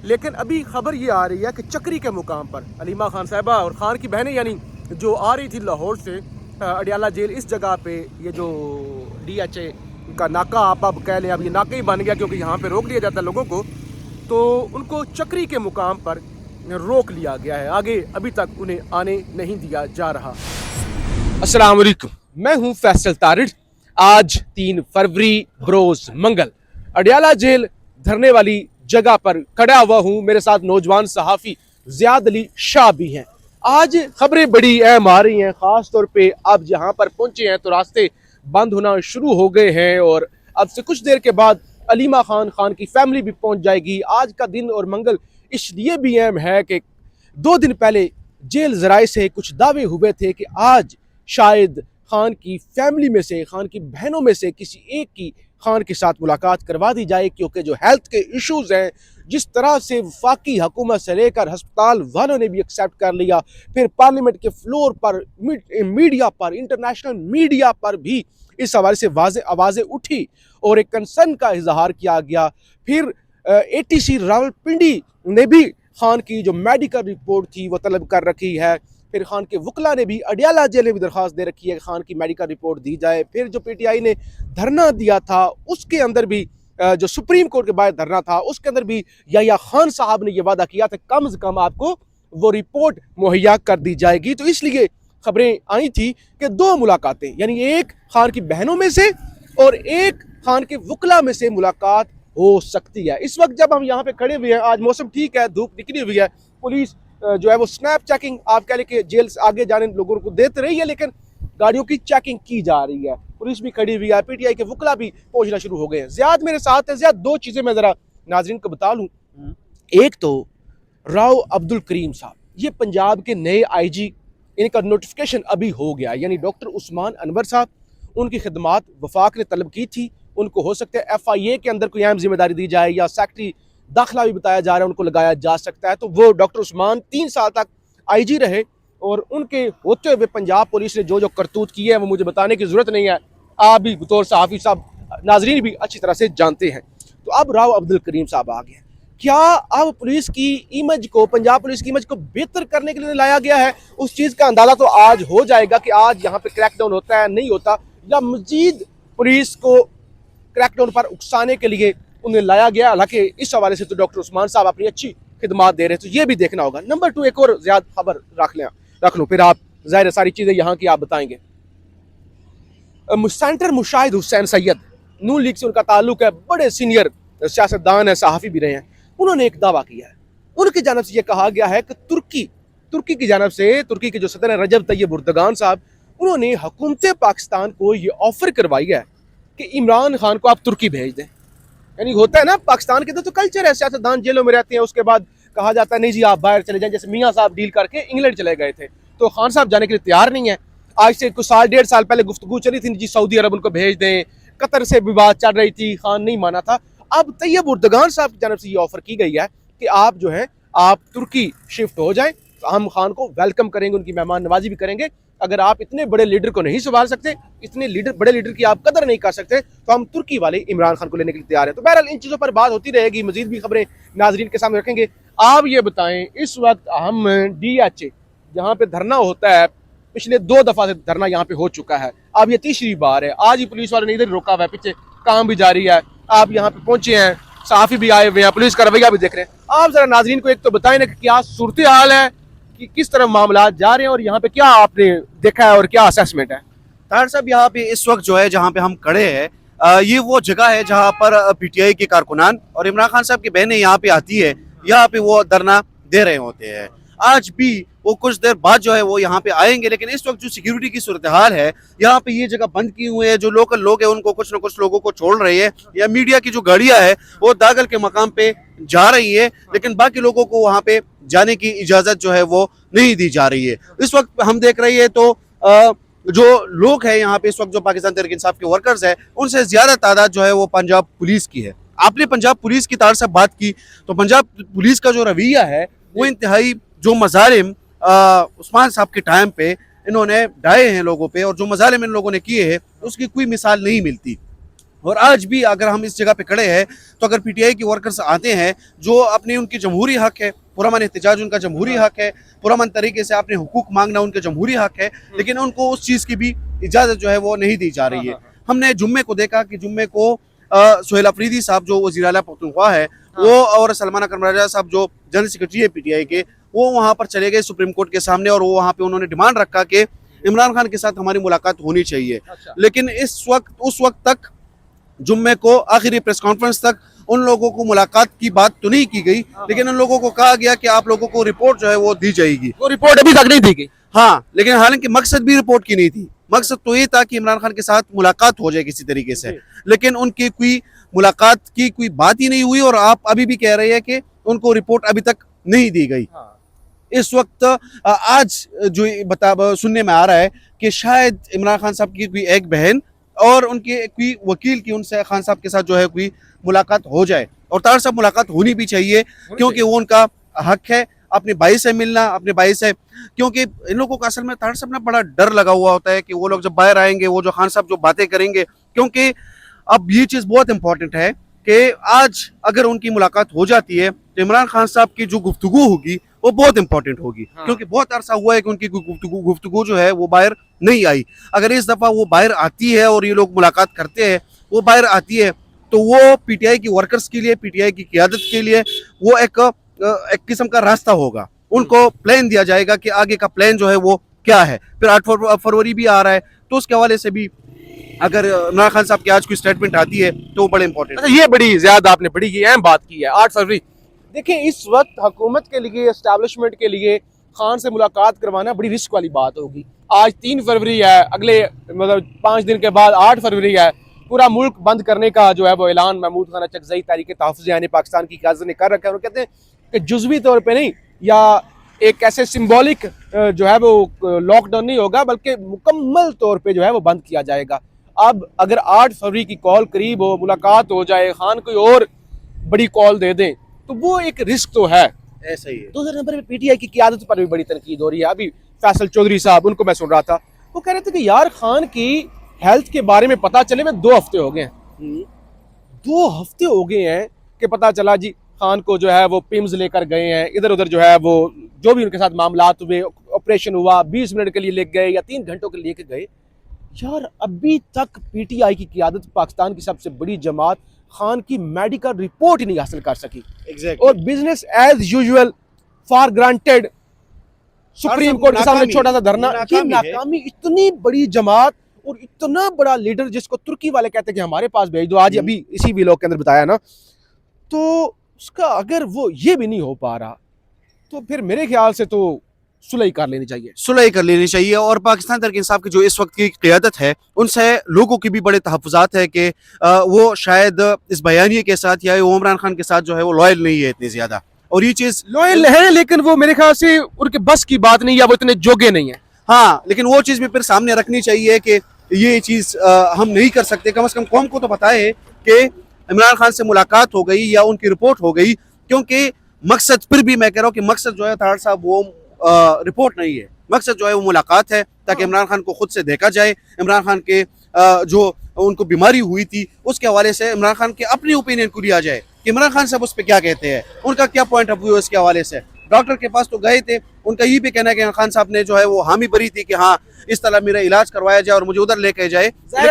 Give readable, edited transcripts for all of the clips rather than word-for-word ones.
लेकिन अभी खबर ये आ रही है कि चक्री के मुकाम पर अलीमा खान साहिबा और खान की बहनें यानी जो आ रही थी लाहौर से अडियाला जेल, इस जगह पे ये जो DHA का नाका, आप अब कह लें, अब ये नाका ही बन गया क्योंकि यहाँ पे रोक लिया जाता है लोगों को, तो उनको चक्री के मुकाम पर रोक लिया गया है। आगे अभी तक उन्हें आने नहीं दिया जा रहा। अस्सलाम वालेकुम, मैं हूँ फैसल तारिड़। आज 3 फरवरी बरोज मंगल अडियाला जेल धरने वाली जगह पर खड़ा हुआ हूँ। मेरे साथ नौजवान सहाफ़ी ज़ियाद अली शाह भी हैं। आज खबरें बड़ी अहम आ रही हैं, ख़ास तौर पे अब जहाँ पर पहुँचे हैं तो रास्ते बंद होना शुरू हो गए हैं और अब से कुछ देर के बाद अलीमा खान की फैमिली भी पहुँच जाएगी। आज का दिन और मंगल इसलिए भी अहम है कि 2 दिन पहले जेल ज़राए से कुछ दावे हुए थे कि आज शायद खान की फैमिली में से, खान की बहनों में से किसी एक की खान के साथ मुलाकात करवा दी जाए, क्योंकि जो हेल्थ के इश्यूज़ हैं, जिस तरह से वफाकी हुकूमत से लेकर हस्पताल वालों ने भी एक्सेप्ट कर लिया, फिर पार्लियामेंट के फ्लोर पर, मीडिया पर, इंटरनेशनल मीडिया पर भी इस हवाले से वाज़े आवाज़ें उठी और एक कंसर्न का इजहार किया गया। फिर ATC रावलपिंडी ने भी खान की जो मेडिकल रिपोर्ट थी वो तलब कर रखी है। फिर खान के वकला ने भी अडियाला जेल में भी दरख्वास्त दे रखी है कि खान की मेडिकल रिपोर्ट दी जाए। फिर जो PTI ने धरना दिया था उसके अंदर भी, जो सुप्रीम कोर्ट के बाहर धरना था उसके अंदर भी याह्या खान साहब ने यह वादा किया था कम से कम आपको वो रिपोर्ट मुहैया कर दी जाएगी। तो इसलिए खबरें आई थी कि 2 मुलाकातें, यानी एक खान की बहनों में से और एक खान के वकला में से मुलाकात हो सकती है। इस वक्त जब हम यहाँ पे खड़े हुए हैं, आज मौसम ठीक है, धूप निकली हुई है, पुलिस जो है वो स्नैप चेकिंग, आप कह लें कि जेल से आगे जाने लोगों को देते रही है, लेकिन गाड़ियों की चेकिंग की जा रही है। पुलिस भी खड़ी हुई है, PTI के वकला भी पहुंचना शुरू हो गए हैं। ज़ियाद मेरे साथ है। ज़ियाद, 2 चीज़ें मैं ज़रा नाजरीन को बता लूँ। एक तो राव अब्दुल करीम साहब, ये पंजाब के नए IG, इनका नोटिफिकेशन अभी हो गया, यानी डॉक्टर उस्मान अनवर साहब, उनकी खिदमात वफाक ने तलब की थी। उनको हो सकता है FIA के अंदर कोई अहम जिम्मेदारी दी जाए, या सेक्रेटरी दाखिला भी बताया जा रहा है उनको लगाया जा सकता है। तो वो डॉक्टर उस्मान 3 साल तक IG रहे और उनके होते हुए पंजाब पुलिस ने जो जो करतूत की है वो मुझे बताने की ज़रूरत नहीं है, आप भी बतौर सहाफ़ी साहब, नाजरीन भी अच्छी तरह से जानते हैं। तो अब राव अब्दुल करीम साहब आ गए। क्या अब पुलिस की इमेज को, पंजाब पुलिस की इमेज को बेहतर करने के लिए लाया गया है? उस चीज़ का अंदाज़ा तो आज हो जाएगा कि आज यहाँ पे क्रैकडाउन होता है नहीं होता, या मजीद पुलिस को क्रैकडाउन पर उकसाने के लिए उन्हें लाया गया। हालांकि इस हवाले से तो डॉक्टर उस्मान साहब अपनी अच्छी खिदमात दे रहे हैं, तो ये भी देखना होगा। नंबर 2, एक और ज़्यादा खबर रख लूँ, फिर आप ज़ाहिर सारी चीज़ें यहाँ की आप बताएंगे। सेंटर मुशाहिद हुसैन सैयद, नून लीग से उनका ताल्लुक है, बड़े सीनियर सियासतदान है, सहाफ़ी भी रहे हैं। उन्होंने एक दावा किया है, उनकी जानब से यह कहा गया है कि तुर्की की जानब से, तुर्की के जो सदर हैं रजब तैयब एर्दोगान साहब, उन्होंने हुकूमत पाकिस्तान को ये ऑफर करवाई है कि इमरान खान को आप तुर्की भेज दें। यानी होता है ना, पाकिस्तान के तो कल्चर है, सियासतदान जेलों में रहते हैं, उसके बाद कहा जाता है नहीं जी आप बाहर चले जाएं। जैसे मियाँ साहब डील करके इंग्लैंड चले गए थे, तो खान साहब जाने के लिए तैयार नहीं है। आज से कुछ साल 1.5 साल पहले गुफ्तगू चली थी जी सऊदी अरब उनको भेज दें, कतर से भी बात चल रही थी, खान नहीं माना था। अब तैयब एर्दोगान साहब की जानब से ये ऑफर की गई है कि आप जो है आप तुर्की शिफ्ट हो जाएं, तो हम खान को वेलकम करेंगे, उनकी मेहमान नवाजी भी करेंगे। अगर आप इतने बड़े लीडर को नहीं संभाल सकते, इतने बड़े लीडर की आप कदर नहीं कर सकते, तो हम तुर्की वाले इमरान खान को लेने के लिए तैयार हैं। तो बहरहाल इन चीज़ों पर बात होती रहेगी, मजीद भी खबरें नाजरीन के सामने रखेंगे। आप ये बताएं, इस वक्त हम DHA जहाँ पे धरना होता है, पिछले 2 दफ़ा से धरना यहाँ पे हो चुका है, अब ये 3री बार है। आज ही पुलिस वालों ने इधर रोका हुआ है, पीछे काम भी जारी है। आप यहाँ पे पहुंचे हैं, सहाफ़ी भी आए हुए हैं, पुलिस का रवैया भी देख रहे हैं। आप जरा नाजरीन को एक तो बताएं ना कि क्या सूरत हाल है, कि किस तरह मामला जा रहे हैं और यहाँ पे क्या आपने देखा है और क्या असेसमेंट है? तार साहब, यहाँ पे इस वक्त जो है जहाँ पे हम खड़े हैं, ये वो जगह है जहाँ पर PTI के कारकुनान और इमरान खान साहब की बहनें यहाँ पे आती है, यहाँ पे वो धरना दे रहे होते हैं। आज भी वो कुछ देर बाद जो है वो यहाँ पे आएंगे, लेकिन इस वक्त जो सिक्योरिटी की सूरत हाल है, यहाँ पे ये जगह बंद की हुई है। जो लोकल लोग हैं उनको कुछ न कुछ लोगों को छोड़ रही है, या मीडिया की जो गाड़ियाँ है वो दागल के मकाम पे जा रही है, लेकिन बाकी लोगों को वहाँ पे जाने की इजाज़त जो है वो नहीं दी जा रही है। इस वक्त हम देख रहे हैं तो जो लोग हैं यहाँ पे इस वक्त, जो पाकिस्तान तहरीक इंसाफ के वर्कर्स हैं, उनसे ज़्यादा तादाद जो है वो पंजाब पुलिस की है। आपने पंजाब पुलिस की तार से बात की, तो पंजाब पुलिस का जो रवैया है वो इंतहाई, जो मज़ालिम उस्मान साहब के टाइम पे इन्होंने ढाए हैं लोगों पे, और जो मज़ालिम इन लोगों ने किए हैं उसकी कोई मिसाल नहीं मिलती। और आज भी अगर हम इस जगह पे खड़े हैं तो अगर पीटीआई के वर्कर्स आते हैं जो अपने उनकी जमहूरी हक है, पुरअमन एहतजाज उनका जमहूरी हक है, पुरअमन तरीके से अपने हुकूक मांगना उनका जमहूरी हक है, लेकिन उनको उस चीज़ की भी इजाज़त जो है वो नहीं दी जा रही है। हमने जुम्मे को देखा कि जुम्मे को सुहेल अफरीदी साहब जो वज़ीर आला पख्तूनख्वा है वो और सलमान अकरम राजा साहब जो जनरल सेक्रेटरी है पीटीआई के, वो वहाँ पर चले गए सुप्रीम कोर्ट के सामने और वो वहाँ पे उन्होंने डिमांड रखा कि इमरान खान के साथ हमारी मुलाकात होनी चाहिए। लेकिन उस वक्त तक जुम्मे को आखिरी प्रेस कॉन्फ्रेंस तक उन लोगों को मुलाकात की बात तो नहीं की गई, लेकिन उन लोगों को कहा गया कि आप लोगों को रिपोर्ट जो है वो दी जाएगी। वो रिपोर्ट अभी तक नहीं दी गई। हाँ, लेकिन हालांकि मकसद भी रिपोर्ट की नहीं थी, मकसद तो ये था कि इमरान खान के साथ मुलाकात हो जाए किसी तरीके से, लेकिन उनकी कोई मुलाकात की कोई बात ही नहीं हुई और आप अभी भी कह रहे हैं कि उनको रिपोर्ट अभी तक नहीं दी गई। इस वक्त आज जो सुनने में आ रहा है कि शायद इमरान खान साहब की कोई एक बहन और उनके कोई वकील की उनसे खान साहब के साथ जो है कोई मुलाकात हो जाए, और तार साहब मुलाकात होनी भी चाहिए क्योंकि वो उनका हक है अपने भाई से मिलना, अपने भाई से, क्योंकि इन लोगों का असल में तार साहब ना बड़ा डर लगा हुआ होता है कि वो लोग जब बाहर आएंगे, वो जो खान साहब जो बातें करेंगे, क्योंकि अब ये चीज़ बहुत इंपॉर्टेंट है कि आज अगर उनकी मुलाकात हो जाती है तो इमरान खान साहब की जो गुफ्तगू होगी वो बहुत इंपॉर्टेंट होगी। क्योंकि बहुत अरसा हुआ है कि उनकी गुफ्तगू जो है वो बाहर नहीं आई। अगर इस दफ़ा वो बाहर आती है और ये लोग मुलाकात करते हैं, वो बाहर आती है, तो वो पीटीआई की वर्कर्स के लिए, पीटीआई की क़यादत के लिए वो एक किस्म का रास्ता होगा। उनको प्लान दिया जाएगा कि आगे का प्लान जो है वो क्या है। फिर 8 फरवरी भी आ रहा है, तो उसके हवाले से भी अगर इमरान खान साहब की आज कोई स्टेटमेंट आती है तो वो बड़े इंपॉर्टेंट है। ये बड़ी ज्यादा आपने बड़ी अहम बात की है। 8 फरवरी देखिए, इस वक्त हुकूमत के लिए, एस्टैब्लिशमेंट के लिए खान से मुलाकात करवाना बड़ी रिस्क वाली बात होगी। आज 3 फरवरी है, अगले मतलब 5 दिन के बाद 8 फरवरी है। पूरा मुल्क बंद करने का जो है वो ऐलान महमूद खान अचकज़ई तहरीक तहफ़्फ़ुज़ यानी पाकिस्तान की क़यादत ने कर रखा है। वो कहते हैं कि जुज़वी तौर पे नहीं या एक ऐसे सिंबॉलिक जो है वो लॉकडाउन नहीं होगा, बल्कि मुकम्मल तौर पे जो है वो बंद किया जाएगा। अब अगर 8 फरवरी की कॉल करीब हो, मुलाकात हो जाए, खान कोई और बड़ी कॉल दे दें, तो वो एक रिस्क तो है। ऐसा ही है। दूसरे नंबर पे पीटीआई की क़यादत पर भी बड़ी तनकीद हो रही है। अभी फैसल चौधरी साहब, उनको मैं सुन रहा था, वो कह रहे थे कि यार खान की हेल्थ के बारे में पता चले में 2 हफ्ते हो गए हैं। 2 हफ्ते हो गए हैं कि पता चला जी खान को जो है वो पिम्स लेकर गए हैं, इधर उधर जो है वो जो भी उनके साथ मामलात हुए, ऑपरेशन हुआ, 20 मिनट के लिए ले गए या 3 घंटों के लिए लेके गए। यार अभी तक पीटीआई की क़यादत, पाकिस्तान की सबसे बड़ी जमात, खान की मेडिकल रिपोर्ट ही नहीं हासिल कर सकी। और business as usual for granted, supreme court के सामने छोटा सा धरना। ये नाकामी, इतनी बड़ी जमात और इतना बड़ा लीडर जिसको तुर्की वाले कहते हैं कि हमारे पास भेज दो, आज अभी इसी व्लॉग के अंदर बताया ना, तो उसका अगर वो ये भी नहीं हो पा रहा तो फिर मेरे ख्याल से तो सुलह कर लेनी चाहिए, सुलह कर लेनी चाहिए। और पाकिस्तान तहरीक इंसाफ की जो इस वक्त की क़यादत है, उनसे लोगों की भी बड़े तहफ़्फ़ुज़ात है कि वो शायद इस बयानिए के साथ या इमरान खान के साथ जो है वो लॉयल नहीं है इतनी ज़्यादा, और ये चीज़ लॉयल है लेकिन वो मेरे ख्याल से उनके बस की बात नहीं, या वो इतने जोगे नहीं है। हाँ, लेकिन वो चीज़ भी फिर सामने रखनी चाहिए कि ये चीज़ हम नहीं कर सकते। कम से कम कौम को तो पता है कि इमरान खान से मुलाकात हो गई या उनकी रिपोर्ट हो गई, क्योंकि मकसद, फिर भी मैं कह रहा हूँ कि मकसद जो है तार साहब वो रिपोर्ट नहीं है, मकसद जो है वो मुलाकात है, ताकि इमरान खान को खुद से देखा जाए। इमरान खान के जो उनको बीमारी हुई थी उसके हवाले से इमरान खान के अपनी ओपिनियन को लिया जाए कि इमरान खान साहब उस पर क्या कहते हैं, उनका क्या पॉइंट ऑफ व्यू है इसके हवाले से। डॉक्टर के पास तो गए थे, उनका ये भी कहना है कि इमरान खान साहब ने जो है वो हामी भरी थी कि हाँ इस तरह मेरा इलाज करवाया जाए और मुझे उधर लेके जाए।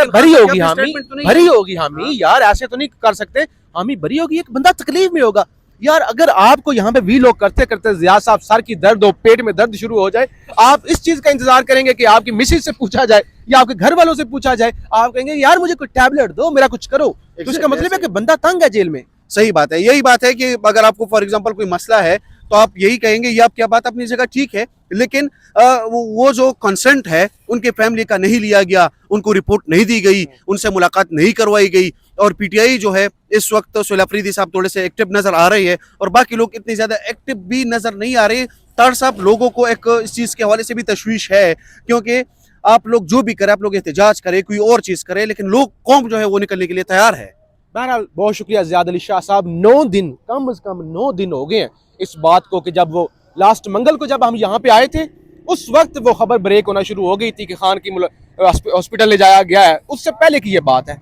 भरी होगी हामी, भरी होगी हामी, यार ऐसे तो नहीं कर सकते। हामी भरी होगी, एक बंदा तकलीफ में होगा। यार अगर आपको यहाँ पे वी लोग करते करते जिया साहब सर की दर्द हो, पेट में दर्द शुरू हो जाए, आप इस चीज का इंतजार करेंगे कि आपकी मिसेज से पूछा जाए या आपके घर वालों से पूछा जाए, आप कहेंगे यार मुझे कोई टैबलेट दो, मेरा कुछ करो। तो इसका मतलब है कि बंदा तंग है जेल में। सही बात है, यही बात है कि अगर आपको फॉर एग्जांपल कोई मसला है तो आप यही कहेंगे, ये आप क्या बात अपनी जगह ठीक है, लेकिन वो जो कंसेंट है उनके फैमिली का नहीं लिया गया, उनको रिपोर्ट नहीं दी गई, उनसे मुलाकात नहीं करवाई गई। और पीटीआई जो है इस वक्त सुहेल अफरीदी साहब थोड़े से एक्टिव नजर आ रही है और बाकी लोग इतने ज्यादा एक्टिव भी नजर नहीं आ रहे। तार साहब लोगों को एक इस चीज के हवाले से भी तशवीश है, क्योंकि आप लोग जो भी करें, आप लोग एहतजाज करें, कोई और चीज करें, लेकिन लोग कौम जो है वो निकलने के लिए तैयार है। बहरहाल बहुत शुक्रिया ज़ियाद अली शाह साहब। 9 दिन, कम से कम 9 दिन हो गए हैं इस बात को कि जब वो लास्ट मंगल को जब हम यहाँ पे आए थे उस वक्त वो खबर ब्रेक होना शुरू हो गई थी कि खान की हॉस्पिटल ले जाया गया है। उससे पहले की ये बात है।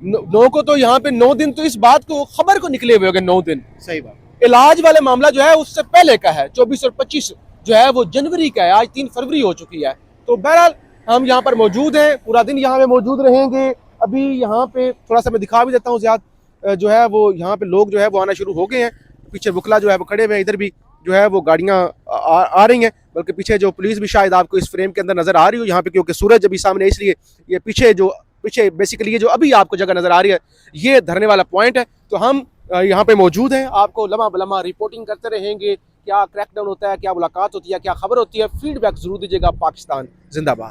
नौ को तो यहाँ पे 9 दिन तो इस बात को खबर को निकले हुए हो गए 9 दिन। सही बात। इलाज वाले मामला जो है उससे पहले का है, 24 और 25 जो है वो जनवरी का है, आज 3 फरवरी हो चुकी है। तो बहरहाल हम यहाँ पर मौजूद हैं, पूरा दिन यहाँ पे मौजूद रहेंगे। अभी यहाँ पे थोड़ा सा मैं दिखा भी देता हूँ ज़्यादा जो है वो यहाँ पे लोग जो है वो आना शुरू हो गए हैं। पीछे वकला जो है वो खड़े हुए हैं, इधर भी जो है वो गाड़ियाँ आ रही हैं, बल्कि पीछे जो पुलिस भी शायद आपको इस फ्रेम के अंदर नज़र आ रही हो यहाँ पे, क्योंकि सूरज अभी सामने, इसलिए ये पीछे बेसिकली ये जो अभी आपको जगह नज़र आ रही है ये धरने वाला पॉइंट है। तो हम यहाँ पे मौजूद हैं, आपको लम्हा बलम्हा रिपोर्टिंग करते रहेंगे, क्या क्रैकडाउन होता है, क्या मुलाकात होती है, क्या खबर होती है। फीडबैक जरूर दीजिएगा। पाकिस्तान जिंदाबाद।